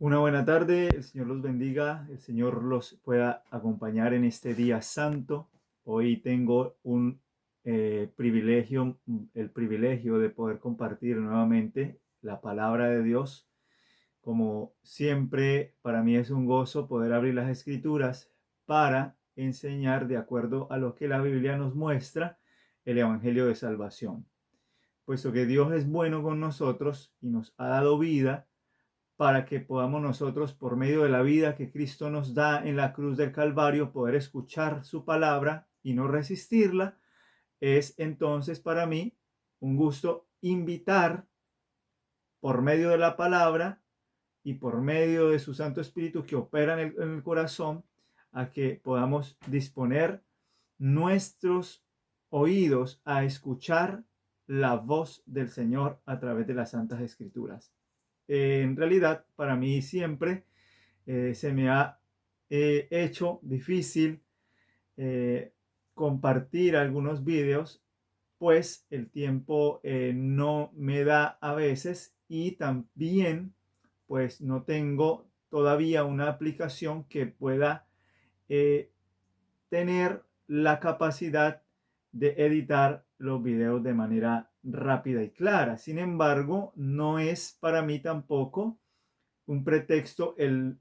Una buena tarde, el Señor los bendiga, el Señor los pueda acompañar en este día santo. Hoy tengo el privilegio de poder compartir nuevamente la palabra de Dios. Como siempre, para mí es un gozo poder abrir las Escrituras para enseñar de acuerdo a lo que la Biblia nos muestra el Evangelio de Salvación. Puesto que Dios es bueno con nosotros y nos ha dado vida, para que podamos nosotros, por medio de la vida que Cristo nos da en la cruz del Calvario, poder escuchar su palabra y no resistirla. Es entonces para mí un gusto invitar por medio de la palabra y por medio de su Santo Espíritu que opera en el corazón, a que podamos disponer nuestros oídos a escuchar la voz del Señor a través de las Santas Escrituras. En realidad, para mí siempre se me ha hecho difícil eh, compartir algunos vídeos, pues el tiempo no me da a veces, y también pues no tengo todavía una aplicación que pueda eh, tener la capacidad de editar los videos de manera rápida y clara. Sin embargo, no es para mí tampoco un pretexto el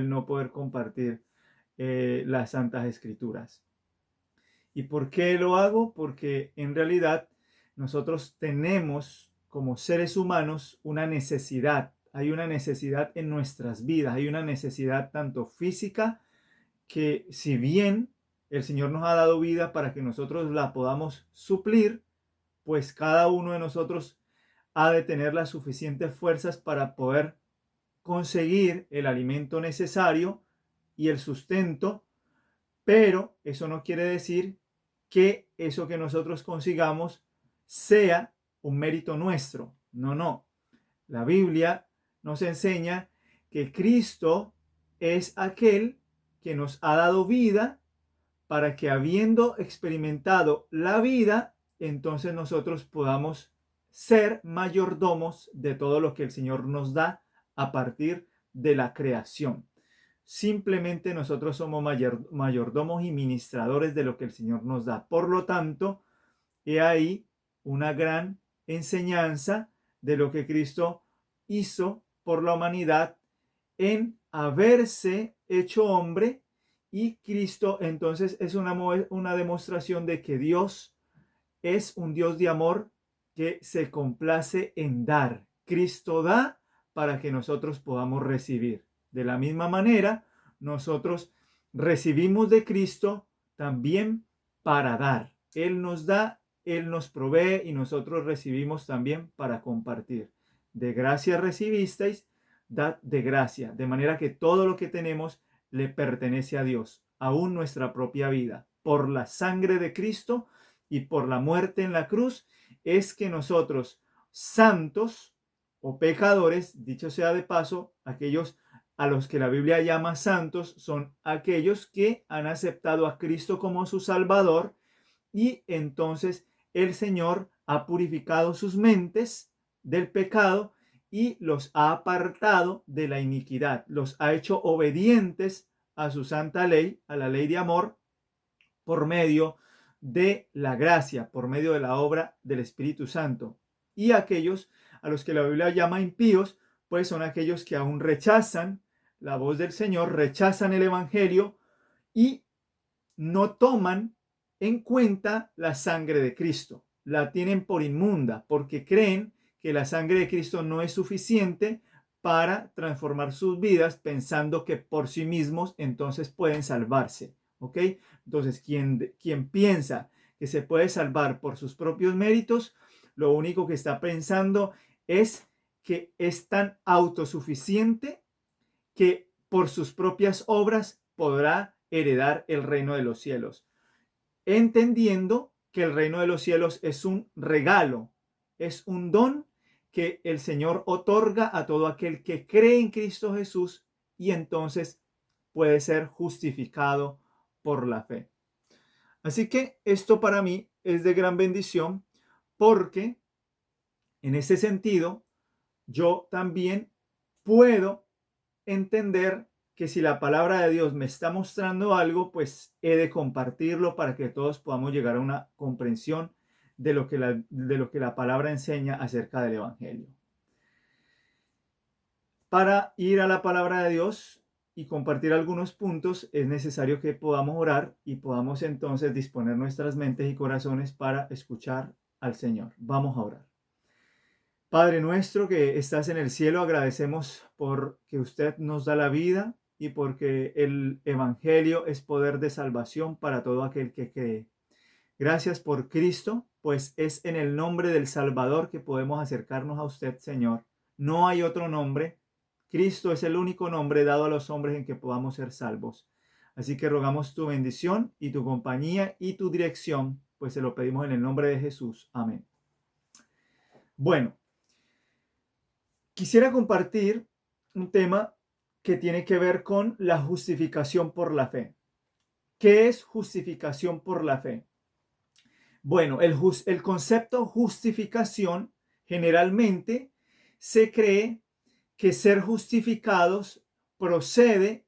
no poder compartir las Santas Escrituras. ¿Y por qué lo hago? Porque en realidad nosotros tenemos como seres humanos una necesidad. Hay una necesidad en nuestras vidas, hay una necesidad tanto física, que si bien el Señor nos ha dado vida para que nosotros la podamos suplir, pues cada uno de nosotros ha de tener las suficientes fuerzas para poder conseguir el alimento necesario y el sustento, pero eso no quiere decir que eso que nosotros consigamos sea un mérito nuestro. No, no. La Biblia nos enseña que Cristo es aquel que nos ha dado vida para que, habiendo experimentado la vida, entonces nosotros podamos ser mayordomos de todo lo que el Señor nos da a partir de la creación. Simplemente nosotros somos mayordomos y ministradores de lo que el Señor nos da. Por lo tanto, he ahí una gran enseñanza de lo que Cristo hizo por la humanidad en haberse hecho hombre, y Cristo entonces es una demostración de que Dios es un Dios de amor que se complace en dar. Cristo da para que nosotros podamos recibir. De la misma manera, nosotros recibimos de Cristo también para dar. Él nos da, Él nos provee y nosotros recibimos también para compartir. De gracia recibisteis, dad de gracia. De manera que todo lo que tenemos le pertenece a Dios, aún nuestra propia vida. Por la sangre de Cristo y por la muerte en la cruz es que nosotros, santos o pecadores, dicho sea de paso, aquellos a los que la Biblia llama santos son aquellos que han aceptado a Cristo como su Salvador, y entonces el Señor ha purificado sus mentes del pecado y los ha apartado de la iniquidad, los ha hecho obedientes a su santa ley, a la ley de amor, por medio de la gracia, por medio de la obra del Espíritu Santo. Y aquellos a los que la Biblia llama impíos, pues son aquellos que aún rechazan la voz del Señor, rechazan el Evangelio y no toman en cuenta la sangre de Cristo. La tienen por inmunda porque creen que la sangre de Cristo no es suficiente para transformar sus vidas, pensando que por sí mismos entonces pueden salvarse. ¿Ok? Entonces, quien piensa que se puede salvar por sus propios méritos, lo único que está pensando es que es tan autosuficiente que por sus propias obras podrá heredar el reino de los cielos, entendiendo que el reino de los cielos es un regalo, es un don que el Señor otorga a todo aquel que cree en Cristo Jesús, y entonces puede ser justificado por la fe. Así que esto para mí es de gran bendición, porque en ese sentido yo también puedo entender que si la palabra de Dios me está mostrando algo, pues he de compartirlo para que todos podamos llegar a una comprensión de lo que la palabra enseña acerca del Evangelio. Para ir a la palabra de Dios y compartir algunos puntos, es necesario que podamos orar y podamos entonces disponer nuestras mentes y corazones para escuchar al Señor. Vamos a orar. Padre nuestro que estás en el cielo, agradecemos por que usted nos da la vida y porque el Evangelio es poder de salvación para todo aquel que cree. Gracias por Cristo, pues es en el nombre del Salvador que podemos acercarnos a usted, Señor. No hay otro nombre. Cristo es el único nombre dado a los hombres en que podamos ser salvos. Así que rogamos tu bendición y tu compañía y tu dirección, pues se lo pedimos en el nombre de Jesús. Amén. Bueno, quisiera compartir un tema que tiene que ver con la justificación por la fe. ¿Qué es justificación por la fe? Bueno, el concepto justificación generalmente se cree que ser justificados procede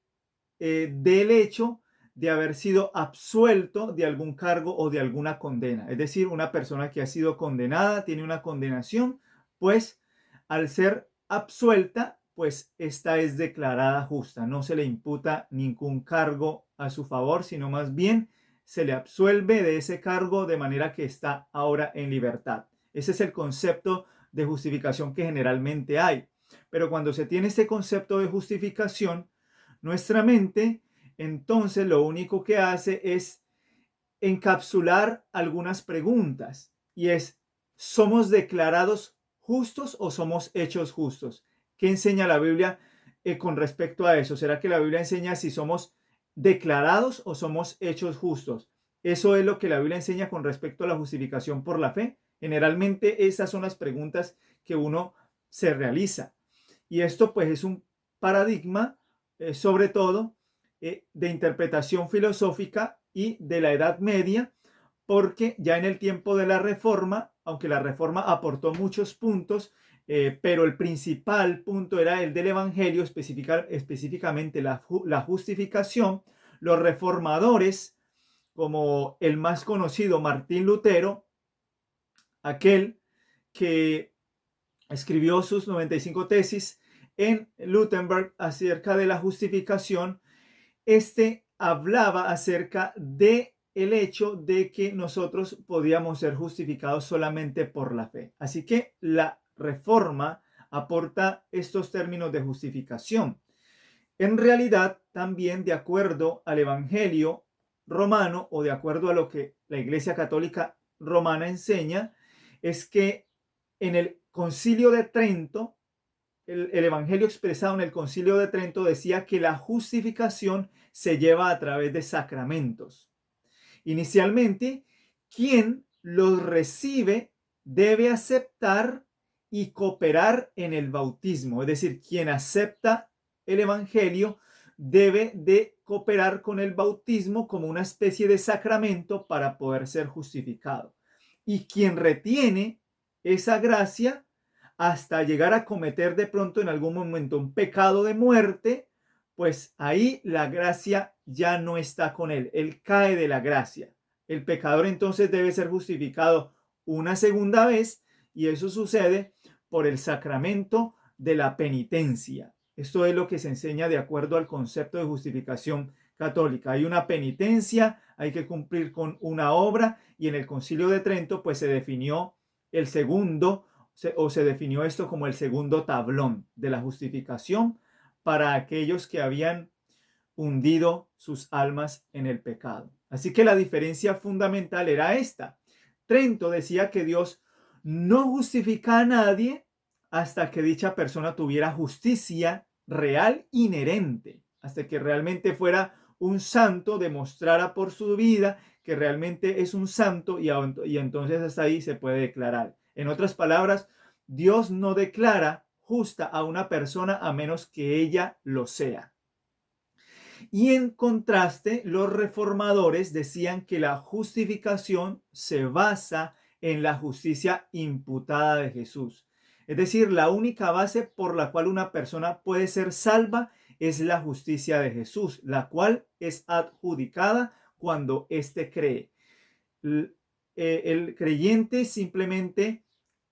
del hecho de haber sido absuelto de algún cargo o de alguna condena. Es decir, una persona que ha sido condenada, tiene una condenación, pues al ser absuelta, pues esta es declarada justa. No se le imputa ningún cargo a su favor, sino más bien se le absuelve de ese cargo de manera que está ahora en libertad. Ese es el concepto de justificación que generalmente hay. Pero cuando se tiene este concepto de justificación, nuestra mente entonces lo único que hace es encapsular algunas preguntas y es, ¿somos declarados justos o somos hechos justos? ¿Qué enseña la Biblia con respecto a eso? ¿Será que la Biblia enseña si somos declarados o somos hechos justos? Eso es lo que la Biblia enseña con respecto a la justificación por la fe. Generalmente esas son las preguntas que uno se realiza. Y esto pues es un paradigma sobre todo de interpretación filosófica y de la Edad Media, porque ya en el tiempo de la Reforma, aunque la Reforma aportó muchos puntos, pero el principal punto era el del Evangelio, específicamente la justificación. Los reformadores, como el más conocido Martín Lutero, aquel que escribió sus 95 tesis en Wittenberg acerca de la justificación, hablaba acerca de el hecho de que nosotros podíamos ser justificados solamente por la fe. Así que la Reforma aporta estos términos de justificación. En realidad, también de acuerdo al Evangelio romano o de acuerdo a lo que la Iglesia Católica Romana enseña, es que en el Concilio de Trento, el Evangelio expresado en el Concilio de Trento decía que la justificación se lleva a través de sacramentos. Inicialmente, quien los recibe debe aceptar y cooperar en el bautismo, es decir, quien acepta el Evangelio debe de cooperar con el bautismo como una especie de sacramento para poder ser justificado. Y quien retiene esa gracia hasta llegar a cometer de pronto en algún momento un pecado de muerte, pues ahí la gracia ya no está con él cae de la gracia. El pecador entonces debe ser justificado una segunda vez y eso sucede por el sacramento de la penitencia. Esto es lo que se enseña de acuerdo al concepto de justificación católica. Hay una penitencia, hay que cumplir con una obra y en el Concilio de Trento pues se definió el segundo se definió esto como el segundo tablón de la justificación para aquellos que habían hundido sus almas en el pecado. Así que la diferencia fundamental era esta. Trento decía que Dios no justifica a nadie hasta que dicha persona tuviera justicia real inherente, hasta que realmente fuera un santo, demostrara por su vida que realmente es un santo y entonces hasta ahí se puede declarar. En otras palabras, Dios no declara justa a una persona a menos que ella lo sea. Y en contraste, los reformadores decían que la justificación se basa en la justicia imputada de Jesús. Es decir, la única base por la cual una persona puede ser salva es la justicia de Jesús, la cual es adjudicada cuando éste cree. El creyente simplemente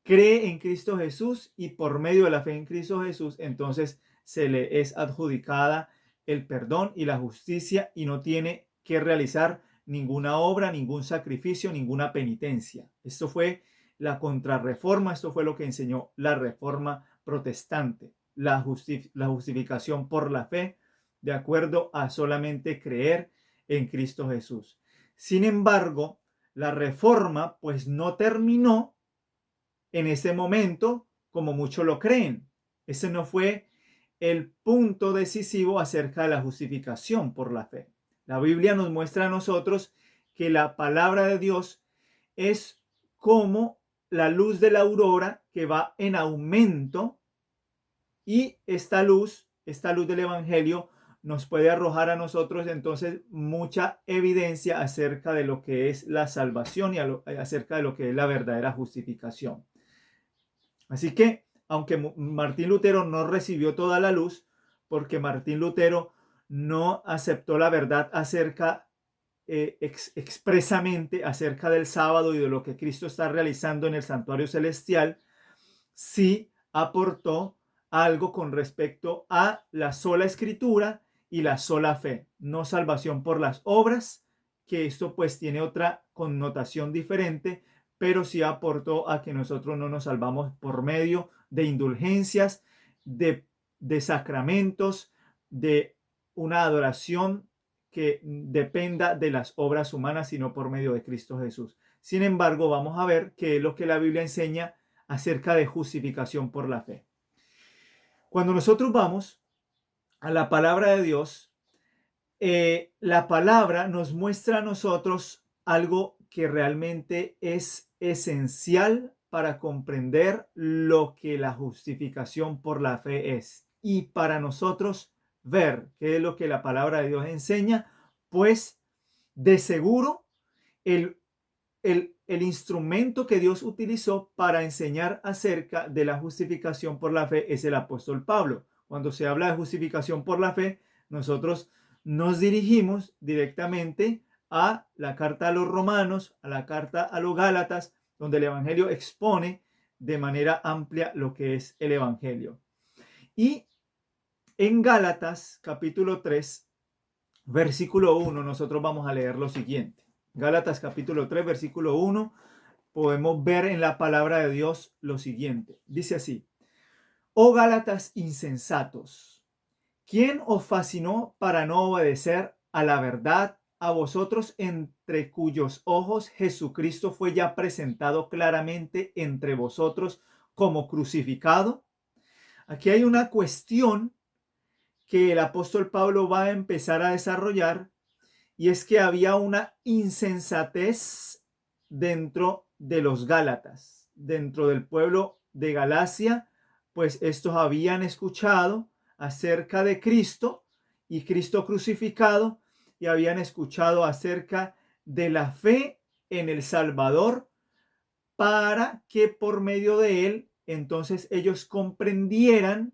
cree en Cristo Jesús y por medio de la fe en Cristo Jesús, entonces se le es adjudicada el perdón y la justicia y no tiene que realizar ninguna obra, ningún sacrificio, ninguna penitencia. Esto fue la contrarreforma, esto fue lo que enseñó la reforma protestante, la justificación por la fe, de acuerdo a solamente creer en Cristo Jesús. Sin embargo, la reforma pues no terminó en ese momento como muchos lo creen. Ese no fue el punto decisivo acerca de la justificación por la fe. La Biblia nos muestra a nosotros que la palabra de Dios es como la luz de la aurora que va en aumento, y esta luz del Evangelio nos puede arrojar a nosotros entonces mucha evidencia acerca de lo que es la salvación y acerca de lo que es la verdadera justificación. Así que, aunque Martín Lutero no recibió toda la luz, porque Martín Lutero no aceptó la verdad expresamente acerca del sábado y de lo que Cristo está realizando en el santuario celestial, sí aportó algo con respecto a la sola escritura y la sola fe, no salvación por las obras, que esto pues tiene otra connotación diferente, pero sí aportó a que nosotros no nos salvamos por medio de indulgencias, de sacramentos, de una adoración que dependa de las obras humanas, sino por medio de Cristo Jesús. Sin embargo, vamos a ver qué es lo que la Biblia enseña acerca de justificación por la fe. Cuando nosotros vamos a la palabra de Dios, la palabra nos muestra a nosotros algo que realmente es esencial para comprender lo que la justificación por la fe es. Y para nosotros ver qué es lo que la palabra de Dios enseña, pues de seguro el instrumento que Dios utilizó para enseñar acerca de la justificación por la fe es el apóstol Pablo. Cuando se habla de justificación por la fe, nosotros nos dirigimos directamente a la carta a los romanos, a la carta a los gálatas, donde el evangelio expone de manera amplia lo que es el evangelio. Y en Gálatas capítulo 3, versículo 1, nosotros vamos a leer lo siguiente. Gálatas capítulo 3, versículo 1, podemos ver en la palabra de Dios lo siguiente. Dice así: Oh Gálatas insensatos, ¿quién os fascinó para no obedecer a la verdad, a vosotros entre cuyos ojos Jesucristo fue ya presentado claramente entre vosotros como crucificado? Aquí hay una cuestión que el apóstol Pablo va a empezar a desarrollar, y es que había una insensatez dentro de los Gálatas, dentro del pueblo de Galacia, pues estos habían escuchado acerca de Cristo y Cristo crucificado, y habían escuchado acerca de la fe en el Salvador, para que por medio de él entonces ellos comprendieran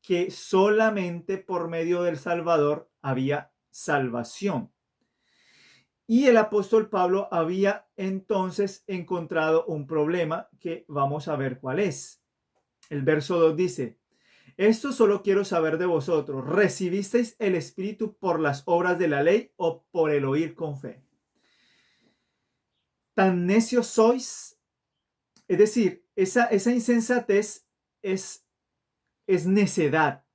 que solamente por medio del Salvador había salvación. Y el apóstol Pablo había entonces encontrado un problema que vamos a ver cuál es. El verso 2 dice: esto solo quiero saber de vosotros, ¿recibisteis el Espíritu por las obras de la ley o por el oír con fe? ¿Tan necios sois? Es decir, esa insensatez es necedad.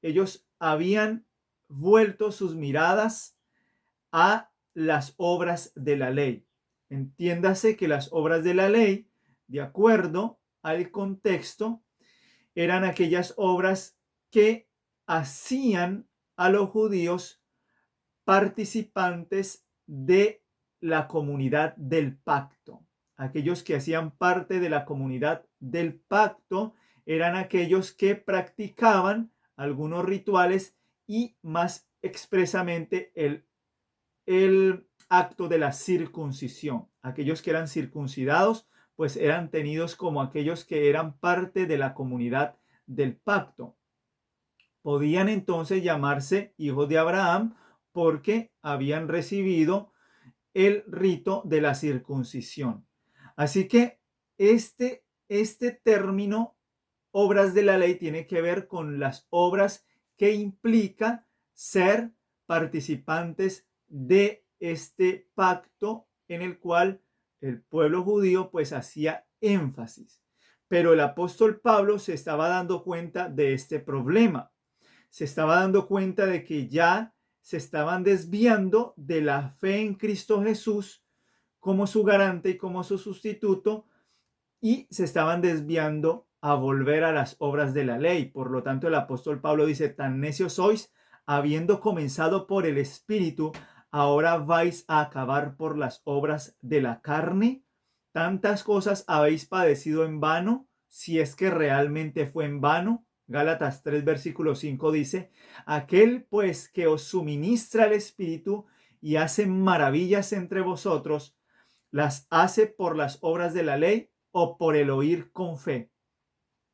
Ellos habían vuelto sus miradas a las obras de la ley. Entiéndase que las obras de la ley, de acuerdo al contexto, eran aquellas obras que hacían a los judíos participantes de la comunidad del pacto. Aquellos que hacían parte de la comunidad del pacto eran aquellos que practicaban algunos rituales y más expresamente el acto de la circuncisión. Aquellos que eran circuncidados pues eran tenidos como aquellos que eran parte de la comunidad del pacto. podían entonces llamarse hijos de Abraham porque habían recibido el rito de la circuncisión. Así que este término, obras de la ley, tiene que ver con las obras que implica ser participantes de este pacto en el cual el pueblo judío pues hacía énfasis. Pero el apóstol Pablo se estaba dando cuenta de este problema. Se estaba dando cuenta de que ya se estaban desviando de la fe en Cristo Jesús como su garante y como su sustituto, y se estaban desviando a volver a las obras de la ley. Por lo tanto, el apóstol Pablo dice: tan necios sois, habiendo comenzado por el Espíritu, ahora vais a acabar por las obras de la carne. Tantas cosas habéis padecido en vano, si es que realmente fue en vano. Gálatas 3, versículo 5 dice: aquel pues que os suministra el Espíritu y hace maravillas entre vosotros, ¿las hace por las obras de la ley o por el oír con fe?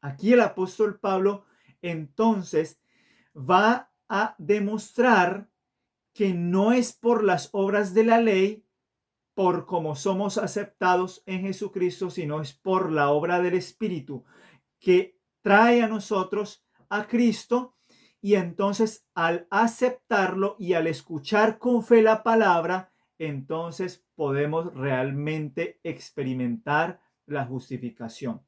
Aquí el apóstol Pablo entonces va a demostrar que no es por las obras de la ley, por cómo somos aceptados en Jesucristo, sino es por la obra del Espíritu que trae a nosotros a Cristo. Y entonces al aceptarlo y al escuchar con fe la palabra, entonces podemos realmente experimentar la justificación.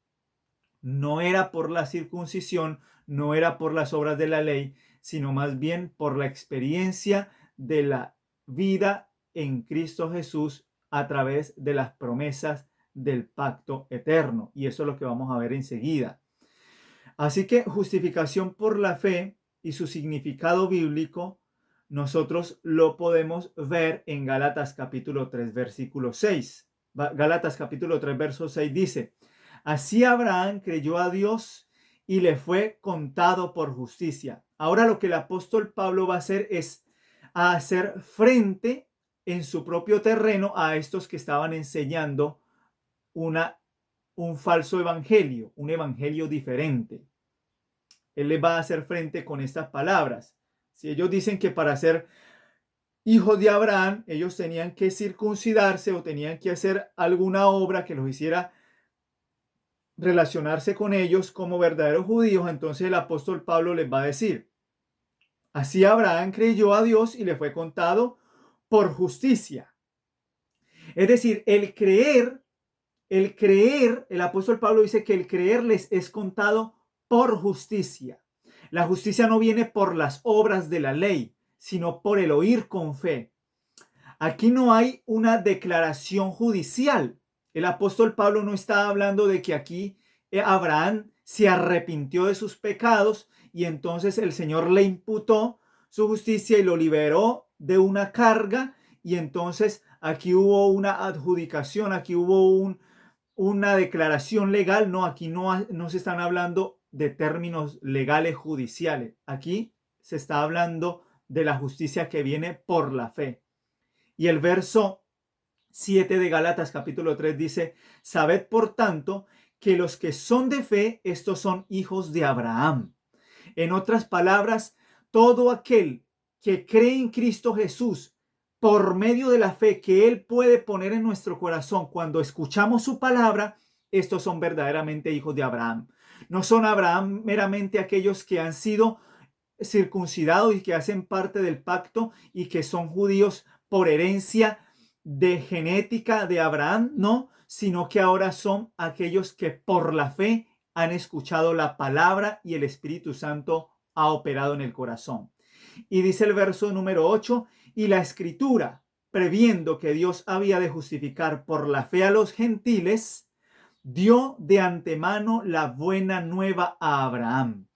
No era por la circuncisión, no era por las obras de la ley, sino más bien por la experiencia de la vida en Cristo Jesús a través de las promesas del pacto eterno. Y eso es lo que vamos a ver enseguida. Así que justificación por la fe y su significado bíblico, nosotros lo podemos ver en Gálatas capítulo 3, versículo 6. Gálatas capítulo 3, verso 6 dice: así Abraham creyó a Dios y le fue contado por justicia. Ahora lo que el apóstol Pablo va a hacer es hacer frente en su propio terreno a estos que estaban enseñando un falso evangelio, un evangelio diferente. Él les va a hacer frente con estas palabras. Si ellos dicen que para ser hijos de Abraham, ellos tenían que circuncidarse o tenían que hacer alguna obra que los hiciera relacionarse con ellos como verdaderos judíos, entonces el apóstol Pablo les va a decir: así Abraham creyó a Dios y le fue contado por justicia. Es decir, el apóstol Pablo dice que el creer les es contado por justicia. La justicia no viene por las obras de la ley, sino por el oír con fe. Aquí no hay una declaración judicial. El apóstol Pablo no está hablando de que aquí Abraham se arrepintió de sus pecados y entonces el Señor le imputó su justicia y lo liberó de una carga, y entonces aquí hubo una adjudicación, aquí hubo una declaración legal. No, aquí no se están hablando de términos legales judiciales. Aquí se está hablando de la justicia que viene por la fe. Y el verso 7 de Gálatas capítulo 3 dice: sabed por tanto que los que son de fe, estos son hijos de Abraham. En otras palabras, todo aquel que cree en Cristo Jesús por medio de la fe que Él puede poner en nuestro corazón cuando escuchamos su palabra, estos son verdaderamente hijos de Abraham. No son Abraham meramente aquellos que han sido circuncidados y que hacen parte del pacto y que son judíos por herencia de genética de Abraham, no, sino que ahora son aquellos que por la fe han escuchado la palabra y el Espíritu Santo ha operado en el corazón. Y dice el verso número 8: y la Escritura, previendo que Dios había de justificar por la fe a los gentiles, dio de antemano la buena nueva a Abraham.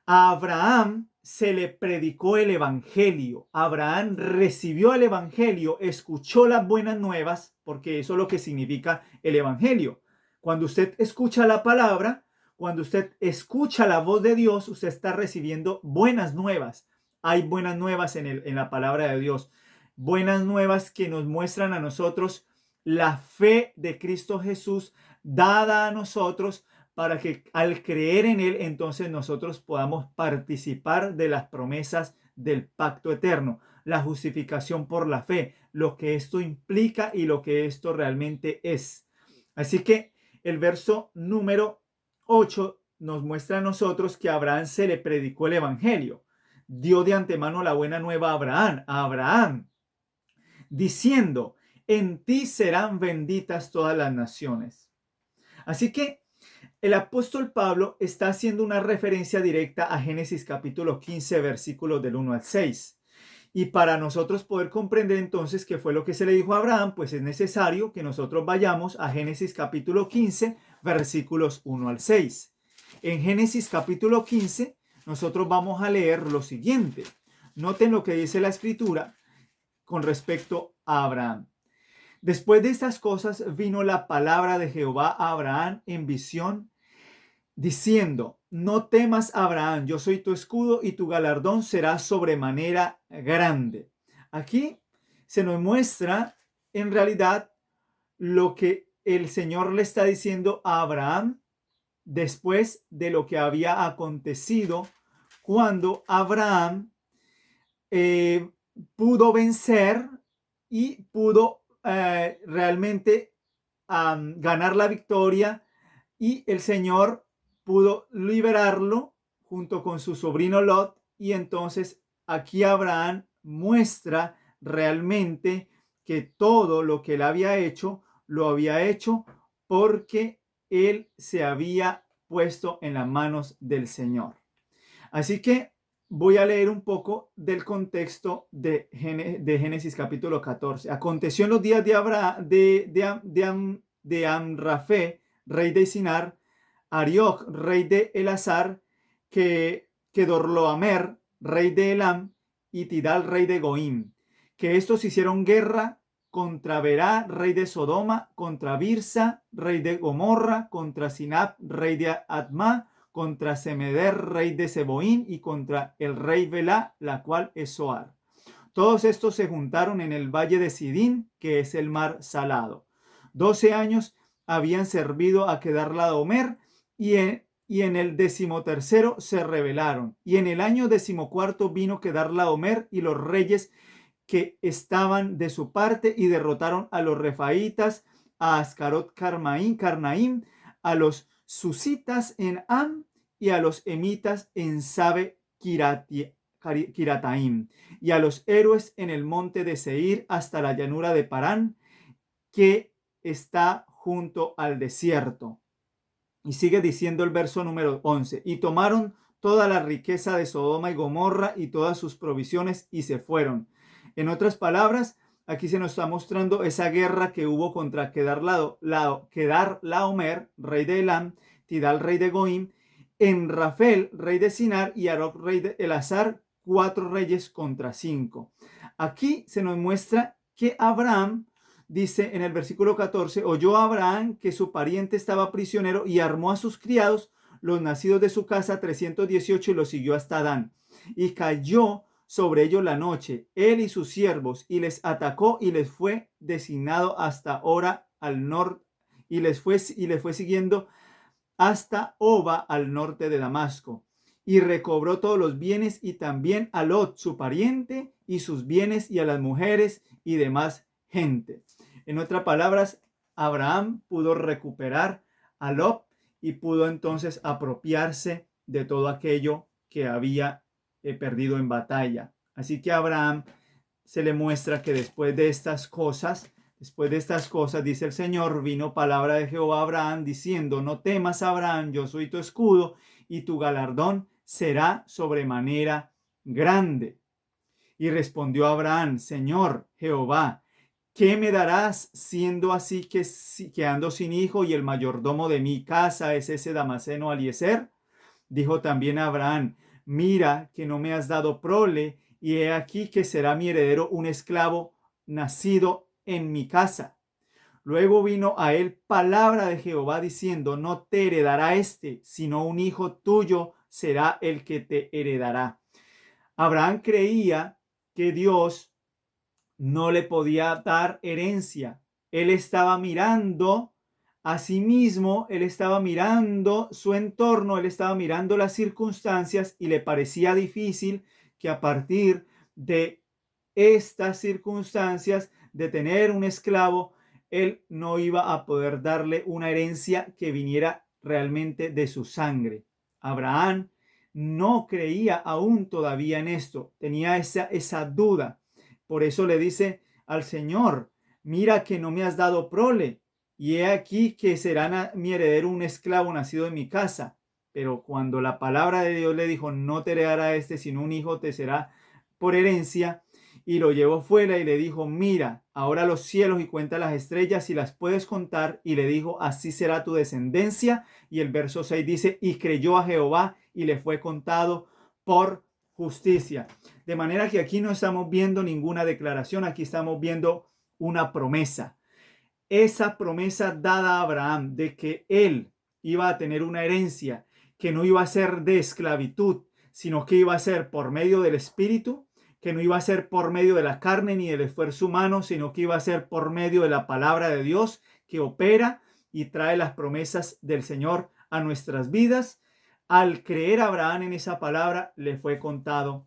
A Abraham se le predicó el evangelio. Abraham recibió el evangelio, escuchó las buenas nuevas, porque eso es lo que significa el evangelio. Cuando usted escucha la palabra, cuando usted escucha la voz de Dios, usted está recibiendo buenas nuevas. Hay buenas nuevas en la palabra de Dios. Buenas nuevas que nos muestran a nosotros la fe de Cristo Jesús dada a nosotros para que al creer en Él, entonces nosotros podamos participar de las promesas del pacto eterno, la justificación por la fe, lo que esto implica y lo que esto realmente es. Así que el verso número 8 nos muestra a nosotros que a Abraham se le predicó el evangelio. Dio de antemano la buena nueva a Abraham, diciendo, en ti serán benditas todas las naciones. Así que el apóstol Pablo está haciendo una referencia directa a Génesis capítulo 15, versículos del 1 al 6. Y para nosotros poder comprender entonces qué fue lo que se le dijo a Abraham, pues es necesario que nosotros vayamos a Génesis capítulo 15, versículos 1 al 6. En Génesis capítulo 15, nosotros vamos a leer lo siguiente. Noten lo que dice la escritura con respecto a Abraham. Después de estas cosas vino la palabra de Jehová a Abraham en visión, diciendo, no temas, Abraham, yo soy tu escudo y tu galardón será sobremanera grande. Aquí se nos muestra en realidad lo que el Señor le está diciendo a Abraham después de lo que había acontecido cuando Abraham pudo vencer y pudo realmente ganar la victoria, y el Señor pudo liberarlo junto con su sobrino Lot. Y entonces aquí Abraham muestra realmente que todo lo que él había hecho, lo había hecho porque él se había puesto en las manos del Señor. Así que voy a leer un poco del contexto de Génesis capítulo 14. Aconteció en los días de Amrafé, rey de Sinar, Arioc, rey de Elazar, que Kedorloamer, rey de Elam, y Tidal, rey de Goim, que estos hicieron guerra contra Berá, rey de Sodoma, contra Birsa, rey de Gomorra, contra Sinab, rey de Adma, contra Semeder, rey de Seboín, y contra el rey Belá, la cual es Zoar. Todos estos se juntaron en el valle de Sidín, que es el mar salado. 12 años habían servido a Kedorlaomer, y en el 13º se rebelaron. Y en el año 14º vino Kedorlaomer y los reyes que estaban de su parte, y derrotaron a los refaitas, a Ascarot Carnaim, a los susitas en Am y a los emitas en Sabe Kirataim, y a los héroes en el monte de Seir hasta la llanura de Parán, que está junto al desierto. Y sigue diciendo el verso número 11, y tomaron toda la riqueza de Sodoma y Gomorra y todas sus provisiones y se fueron. En otras palabras, aquí se nos está mostrando esa guerra que hubo contra Kedorlaomer, rey de Elam, Tidal, rey de Goim, Enrafel, rey de Sinar, y Aroc, rey de Elazar, 4 reyes contra 5. Aquí se nos muestra que Abraham, dice en el versículo 14, oyó a Abraham que su pariente estaba prisionero y armó a sus criados, los nacidos de su casa, 318, y los siguió hasta Dan. Y cayó sobre ellos la noche, él y sus siervos, y les atacó y les fue designado hasta ahora al norte, y les fue siguiendo hasta Oba al norte de Damasco. Y recobró todos los bienes y también a Lot, su pariente, y sus bienes, y a las mujeres y demás gente. En otras palabras, Abraham pudo recuperar a Lot y pudo entonces apropiarse de todo aquello que había perdido en batalla. Así que a Abraham se le muestra que después de estas cosas, dice el Señor, vino palabra de Jehová a Abraham diciendo, no temas, Abraham, yo soy tu escudo y tu galardón será sobremanera grande. Y respondió Abraham, Señor Jehová, ¿qué me darás siendo así que ando sin hijo y el mayordomo de mi casa es ese Damaseno Eliezer? Dijo también Abraham, mira que no me has dado prole, y he aquí que será mi heredero un esclavo nacido en mi casa. Luego vino a él palabra de Jehová diciendo, no te heredará sino un hijo tuyo será el que te heredará. Abraham creía que Dios no le podía dar herencia. Él estaba mirando Asimismo, él estaba mirando su entorno, él estaba mirando las circunstancias y le parecía difícil que a partir de estas circunstancias de tener un esclavo, él no iba a poder darle una herencia que viniera realmente de su sangre. Abraham no creía aún todavía en esto, tenía esa duda. Por eso le dice al Señor, mira que no me has dado prole, y he aquí que será mi heredero un esclavo nacido en mi casa. Pero cuando la palabra de Dios le dijo, no te heredará este, sino un hijo te será por herencia, y lo llevó fuera y le dijo, mira ahora los cielos y cuenta las estrellas si las puedes contar, y le dijo, así será tu descendencia. Y el verso 6 dice, y creyó a Jehová y le fue contado por justicia. De manera que aquí no estamos viendo ninguna declaración, aquí estamos viendo una promesa. Esa promesa dada a Abraham de que él iba a tener una herencia que no iba a ser de esclavitud, sino que iba a ser por medio del Espíritu, que no iba a ser por medio de la carne ni del esfuerzo humano, sino que iba a ser por medio de la palabra de Dios que opera y trae las promesas del Señor a nuestras vidas. Al creer Abraham en esa palabra, le fue contado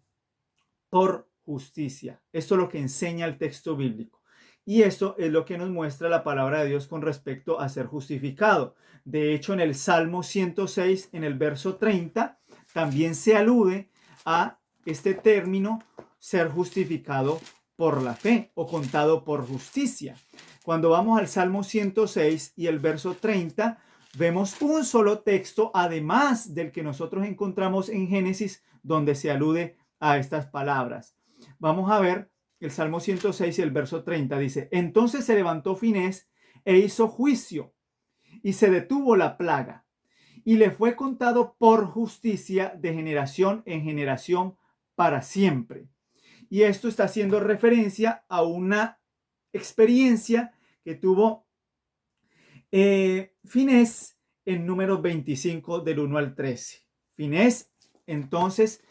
por justicia. Esto es lo que enseña el texto bíblico. Y esto es lo que nos muestra la palabra de Dios con respecto a ser justificado. De hecho, en el Salmo 106, en el verso 30, también se alude a este término, ser justificado por la fe o contado por justicia. Cuando vamos al Salmo 106 y el verso 30, vemos un solo texto, además del que nosotros encontramos en Génesis, donde se alude a estas palabras. Vamos a ver el Salmo 106 y el verso 30 dice, entonces se levantó Finés e hizo juicio y se detuvo la plaga y le fue contado por justicia de generación en generación para siempre. Y esto está haciendo referencia a una experiencia que tuvo Finés en Números 25 del 1 al 13. Finés entonces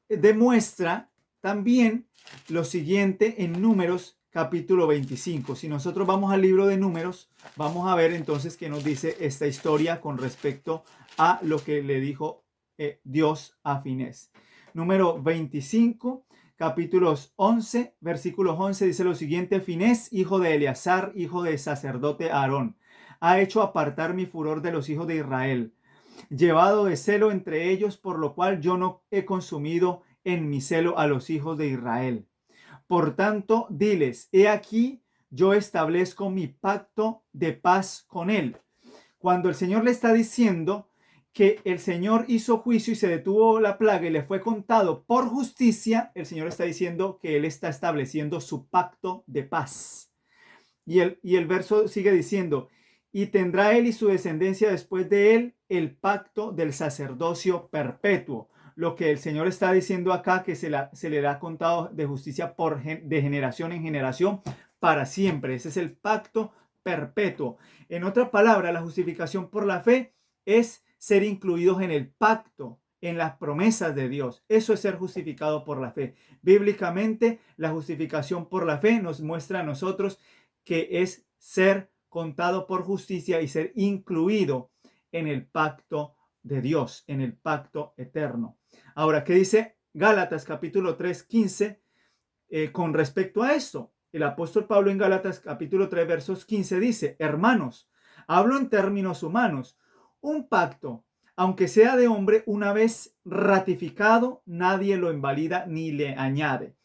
demuestra también lo siguiente en Números capítulo 25. Si nosotros vamos al libro de Números, vamos a ver entonces qué nos dice esta historia con respecto a lo que le dijo Dios a Finés. Número 25, capítulos 11, versículos 11 dice lo siguiente, Finés, hijo de Eleazar, hijo de sacerdote Aarón, ha hecho apartar mi furor de los hijos de Israel, llevado de celo entre ellos, por lo cual yo no he consumido en mi celo a los hijos de Israel. Por tanto, diles, he aquí, yo establezco mi pacto de paz con él. Cuando el Señor le está diciendo que el Señor hizo juicio y se detuvo la plaga y le fue contado por justicia, el Señor está diciendo que él está estableciendo su pacto de paz. Y el verso sigue diciendo, y tendrá él y su descendencia después de él el pacto del sacerdocio perpetuo. Lo que el Señor está diciendo acá, que se le da contado de justicia de generación en generación para siempre. Ese es el pacto perpetuo. En otra palabra, la justificación por la fe es ser incluidos en el pacto, en las promesas de Dios. Eso es ser justificado por la fe. Bíblicamente, la justificación por la fe nos muestra a nosotros que es ser contado por justicia y ser incluido en el pacto de Dios, en el pacto eterno. Ahora, ¿qué dice Gálatas capítulo 3, 15 con respecto a esto? El apóstol Pablo en Gálatas capítulo 3, versos 15 dice, hermanos, hablo en términos humanos, un pacto, aunque sea de hombre, una vez ratificado, nadie lo invalida ni le añade.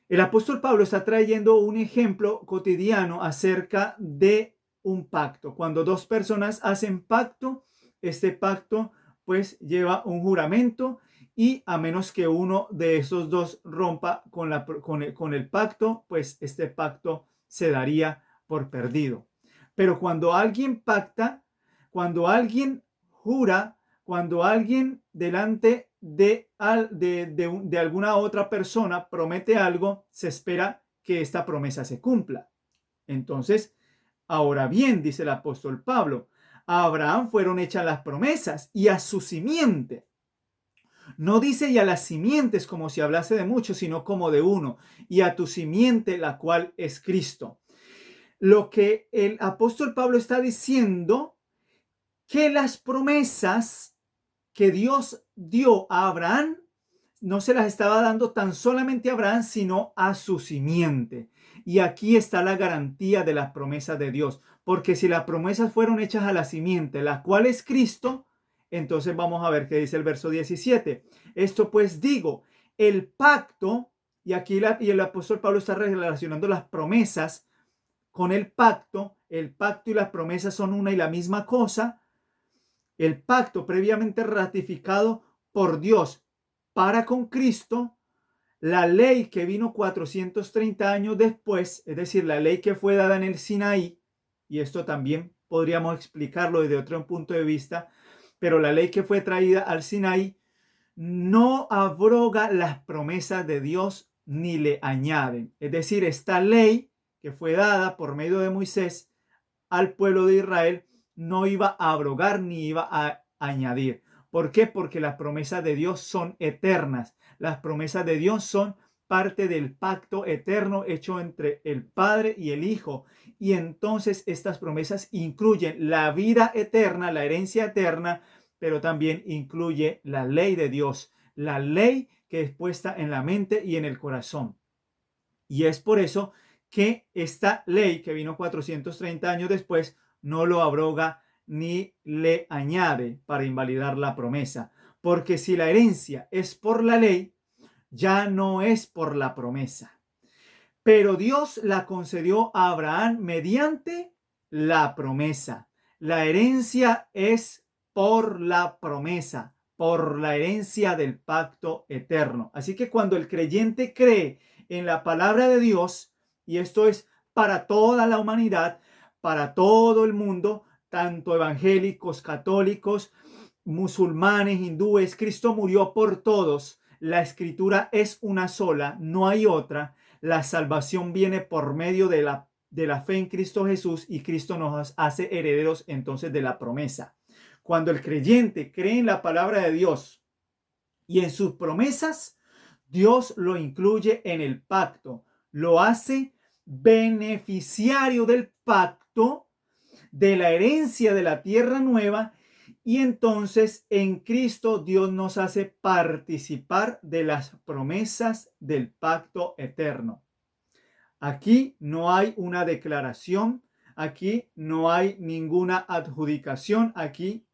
El apóstol Pablo está trayendo un ejemplo cotidiano acerca de un pacto. Cuando dos personas hacen pacto, este pacto pues lleva un juramento y a menos que uno de esos dos rompa con el pacto, pues este pacto se daría por perdido. Pero cuando alguien pacta, cuando alguien jura, cuando alguien delante de alguna otra persona promete algo, se espera que esta promesa se cumpla. Entonces, ahora bien, dice el apóstol Pablo, a Abraham fueron hechas las promesas y a su simiente. No dice y a las simientes como si hablase de muchos, sino como de uno, y a tu simiente, la cual es Cristo. lo que el apóstol Pablo está diciendo, que las promesas que Dios dio a Abraham no se las estaba dando tan solamente a Abraham, sino a su simiente. Y aquí está la garantía de las promesas de Dios, porque si las promesas fueron hechas a la simiente, la cual es Cristo, entonces vamos a ver qué dice el verso 17. Esto pues digo, el pacto, y aquí el apóstol Pablo está relacionando las promesas con el pacto y las promesas son una y la misma cosa. El pacto previamente ratificado por Dios para con Cristo, la ley que vino 430 años después, es decir, la ley que fue dada en el Sinaí, y esto también podríamos explicarlo desde otro punto de vista, pero la ley que fue traída al Sinaí no abroga las promesas de Dios ni le añaden. Es decir, esta ley que fue dada por medio de Moisés al pueblo de Israel no iba a abrogar ni iba a añadir. ¿Por qué? Porque las promesas de Dios son eternas. Las promesas de Dios son parte del pacto eterno hecho entre el Padre y el Hijo. Y entonces estas promesas incluyen la vida eterna, la herencia eterna, pero también incluye la ley de Dios, la ley que es puesta en la mente y en el corazón. Y es por eso que esta ley que vino 430 años después no lo abroga ni le añade para invalidar la promesa. Porque si la herencia es por la ley, ya no es por la promesa. Pero Dios la concedió a Abraham mediante la promesa. La herencia es por la promesa, por la herencia del pacto eterno. Así que cuando el creyente cree en la palabra de Dios, y esto es para toda la humanidad, para todo el mundo, tanto evangélicos, católicos, musulmanes, hindúes, Cristo murió por todos. La escritura es una sola, no hay otra. La salvación viene por medio de la fe en Cristo Jesús y Cristo nos hace herederos entonces de la promesa. Cuando el creyente cree en la palabra de Dios y en sus promesas, Dios lo incluye en el pacto, lo hace beneficiario del pacto, de la herencia de la tierra nueva, y entonces en Cristo Dios nos hace participar de las promesas del pacto eterno. Aquí no hay una declaración, aquí no hay ninguna adjudicación, aquí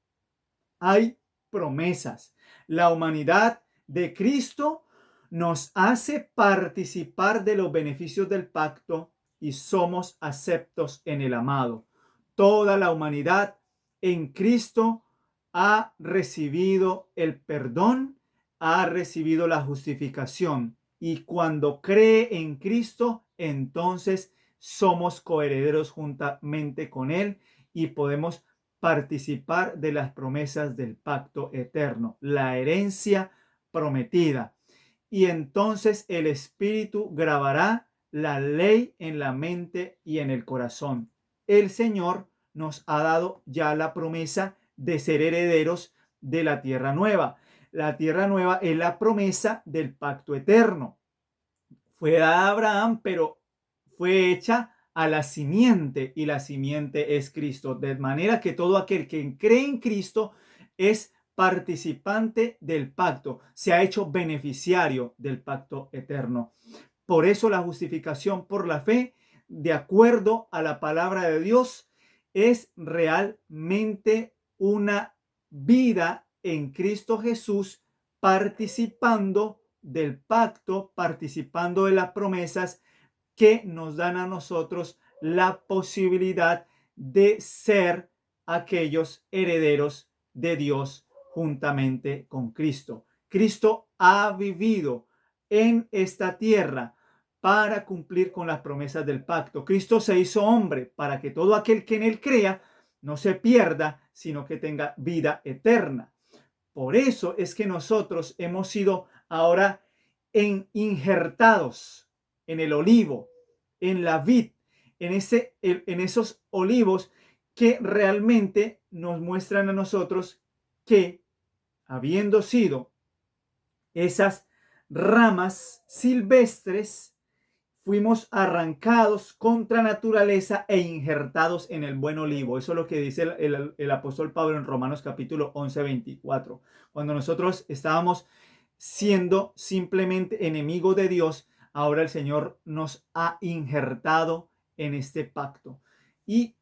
hay promesas. La humanidad de Cristo nos hace participar de los beneficios del pacto y somos aceptos en el amado. Toda la humanidad en Cristo ha recibido el perdón, ha recibido la justificación y cuando cree en Cristo, entonces somos coherederos juntamente con Él y podemos participar de las promesas del pacto eterno, la herencia prometida. Y entonces el Espíritu grabará la ley en la mente y en el corazón. El Señor nos ha dado ya la promesa de ser herederos de la tierra nueva. La tierra nueva es la promesa del pacto eterno. Fue dada a Abraham, pero fue hecha a la simiente y la simiente es Cristo. De manera que todo aquel que cree en Cristo es participante del pacto, se ha hecho beneficiario del pacto eterno. Por eso la justificación por la fe, de acuerdo a la palabra de Dios, es realmente una vida en Cristo Jesús, participando del pacto, participando de las promesas que nos dan a nosotros la posibilidad de ser aquellos herederos de Dios juntamente con Cristo. Cristo ha vivido en esta tierra para cumplir con las promesas del pacto. Cristo se hizo hombre para que todo aquel que en él crea no se pierda, sino que tenga vida eterna. Por eso es que nosotros hemos sido ahora injertados en el olivo, en la vid, en esos olivos que realmente nos muestran a nosotros que, habiendo sido esas ramas silvestres, fuimos arrancados contra naturaleza e injertados en el buen olivo. Eso es lo que dice el apóstol Pablo en Romanos capítulo 11, 24. Cuando nosotros estábamos siendo simplemente enemigos de Dios, ahora el Señor nos ha injertado en este pacto. Y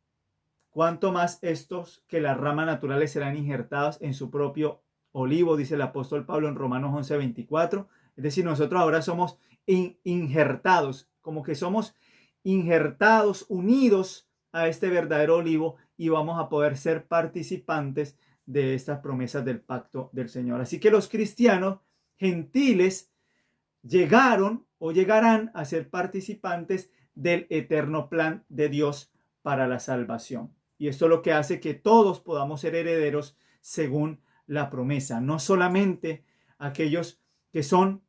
cuanto más estos que las ramas naturales serán injertados en su propio olivo, dice el apóstol Pablo en Romanos 11, 24. Es decir, nosotros ahora somos injertados, como que somos injertados, unidos a este verdadero olivo y vamos a poder ser participantes de estas promesas del pacto del Señor. Así que los cristianos gentiles llegaron o llegarán a ser participantes del eterno plan de Dios para la salvación. Y esto es lo que hace que todos podamos ser herederos según la promesa. No solamente aquellos que son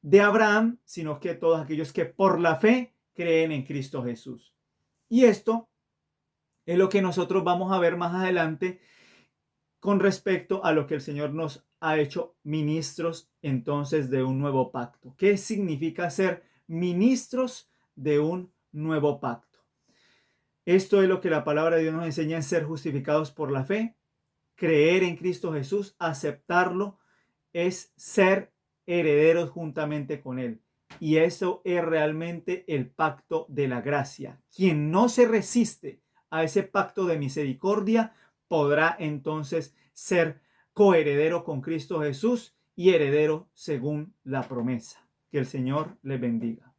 de Abraham, sino que todos aquellos que por la fe creen en Cristo Jesús. Y esto es lo que nosotros vamos a ver más adelante con respecto a lo que el Señor nos ha hecho ministros entonces de un nuevo pacto. ¿Qué significa ser ministros de un nuevo pacto? Esto es lo que la palabra de Dios nos enseña en ser justificados por la fe, creer en Cristo Jesús, aceptarlo, es ser herederos juntamente con Él. Y eso es realmente el pacto de la gracia. Quien no se resiste a ese pacto de misericordia podrá entonces ser coheredero con Cristo Jesús y heredero según la promesa. Que el Señor les bendiga.